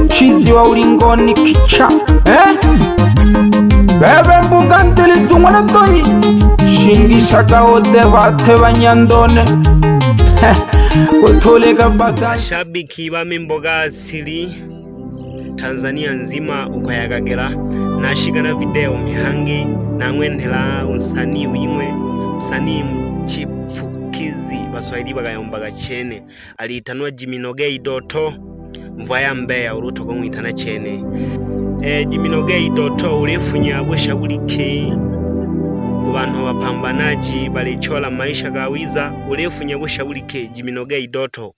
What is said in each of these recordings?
chizi wa ulingoni kicha bebe mbuga ntilizungwa na toi shingisha kaode bate banyandone kutoleka bata. Mashabiki ba mimboga asili Tanzania nzima ukayagagera nashigana video mihangi namwentela unsani wimwe msanii mchifukizi baswahili bagayombaga chene alitanwa Jiminogei Doto mvaya Mbeya uruto kumwitana chene Jiminogei Doto ulifunya bushaburike ku bantu bapambanaji balichola maisha gawiza ulifunya bushaburike Jiminogei Doto.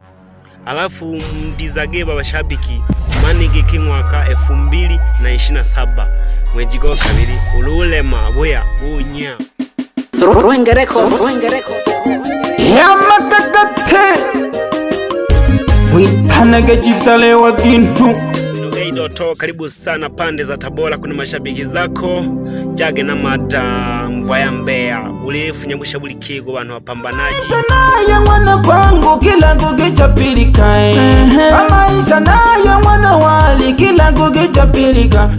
Alafu mdizage babashabiki manige kimwaka 2027 mwejigo kabiri ululema boya bunya Rwengereko yamakagate witanage jitale wa dintu. Jiminogei Doto, karibu sana pande za Tabora. Kuna mashabiki zako jage na mata mvaya Mbeya ulifunya bushabuliki ku bantu bapambanaji sana mwana kwangu kila kukicha pilika maisha nayo mwana wali kila kukicha pilika.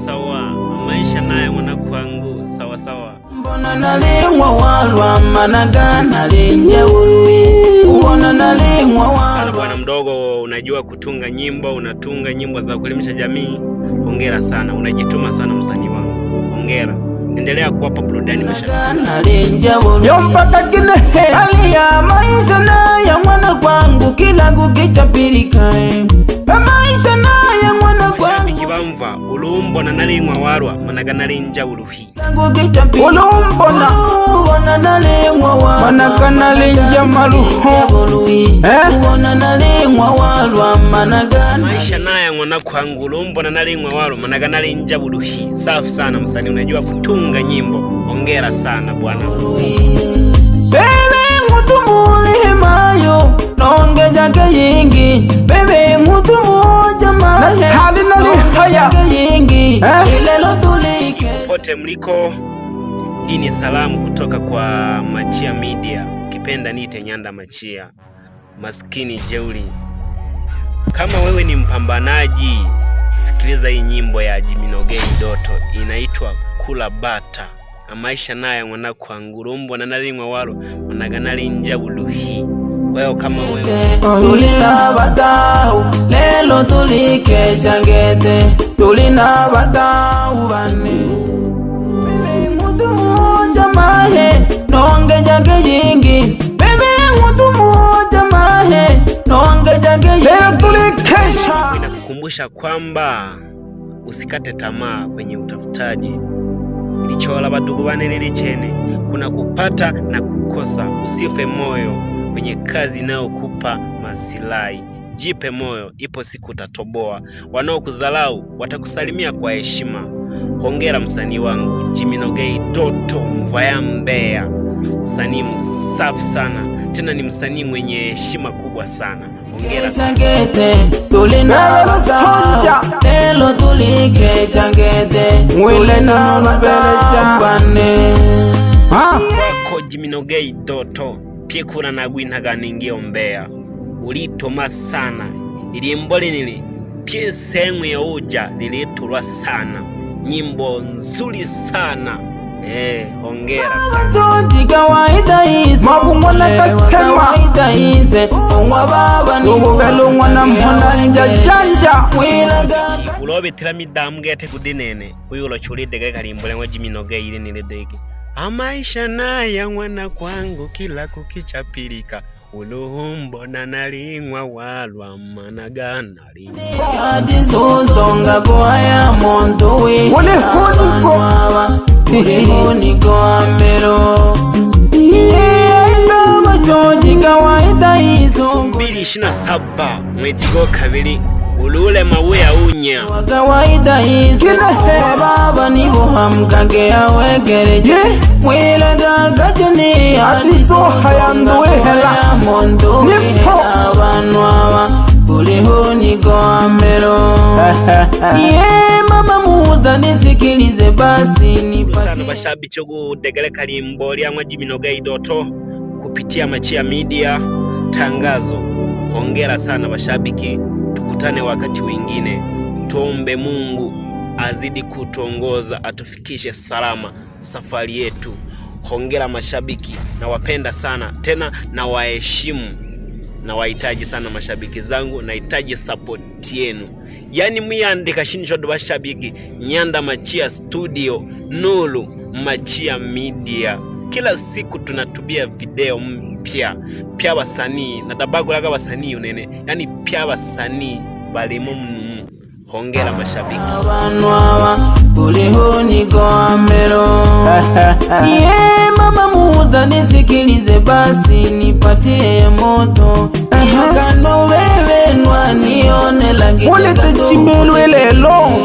Sawa maisha nayo mwana kwangu sawa. Mbona nalingwa walwa managa nalinje ului uona nalingwa walwa sana. Bwana mdogo, unajua kutunga nyimbo, unatunga nyimbo za kuelimisha jamii. Hongera sana, unajituma sana msanii wangu. Hongera, endelea kuwapa burudani mashabiki. Yompaka kine hali ya maisha na ya mwana kwangu kila kukicha pilika maisha na ya mwana kwangu mashabiki bamva ulumbona nalingwa walwa managa nalinja uluhi ulumbona nalingwa walwa managa nalinja maluho ubona nalingwa walwa managa maisha naya mwana kwangu ulumbona nalingwa walwa managa nalinja uluhi. Safi sana msanii, unajua kutunga nyimbo. Hongera sana bwana. Bebe ngutumuli mayo nonge jake yingi bebe ngutumoja mahe hali nalihaya yingi ilelo tulike pote mliko. Hii ni salamu kutoka kwa Machia Media, ukipenda niite Nyanda Machia, maskini jeuli. Kama wewe ni mpambanaji, sikiliza hii nyimbo ya Jiminogei Doto, inaitwa Kula Bata. Amaisha naye mwana kwangu rumbo na nalingwa walo managa nalinja buluhi. Kwa hiyo kama wewe tulina batau lelo tulike changete tulina batau bane bebe ngutu moja mahe nonge jage yingi bebe ngutu moja mahe nonge jage yingi lelo tulikesha. Inakukumbusha kwamba usikate tamaa kwenye utafutaji. Ilichola badugu bane lilichene, kuna kupata na kukosa. Usife moyo kwenye kazi inayokupa masilahi. Jipe moyo, ipo siku utatoboa. Wanaokudharau watakusalimia kwa heshima. Hongera msanii wangu Jiminogei Doto mvaya Mbeya, msanii msafi sana, tena ni msanii mwenye heshima kubwa sana. Hongera changete tulina batau lelo tulike changete tulina batau bane kwako Jiminogei Doto pie kuna nagwintaga ningio Mbeya ulitoma sana ilimbole nili pie sengwe ya uja lilitulwa sana, nyimbo nzuri sana. Hongera sana. Kawaida hizi mabungona kasema kawaida hizi ungwa baba ni ubelo mwana mhona njanja ulobe tirami damgete kudinene uyu ulochulide kalimbole ngo Jiminogei ile nilidege amaisha naye mwana kwangu kila kukichapilika ulumbona nalingwa walwa managa nalinja adizozonga boya mondo we ulihuniko amero sama choji kawaida hizo 2027 mwejigo kabiri ulule mawea unya kawaida hizo baba ni bohamkage yawegereje mwila gagajeni atizo hayanduwe hela mondo abantu aba ulihuniko amero mama muza nisikilize basi nipati bashabiki cyo gudegereka limbo lya Jiminogei Doto kupitia Machia Media tangazo. Hongera sana bashabiki, tukutane wakati wengine. Tuombe Mungu azidi kutuongoza, atufikishe salama safari yetu. Hongera mashabiki, na wapenda sana tena, na waheshimu, na wahitaji sana mashabiki zangu, nahitaji support yenu. Yani muyandika shinisho do bashabiki Nyanda Machia Studio, Nuru Machia Media. Kila siku tunatubia video mpya pya basanii na dabagulaga basanii unene, yani pya basanii balimo mnumu. Hongera mashabiki. Abantu aba kuliho nigoambero mama muuza nisikilize basi nipatie moto kano wewe nwa nione langi ulete chimelwe lelo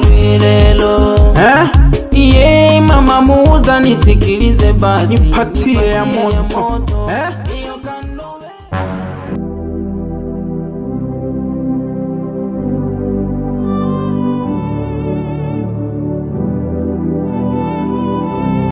mama muuza nisikilize basi nipatie moto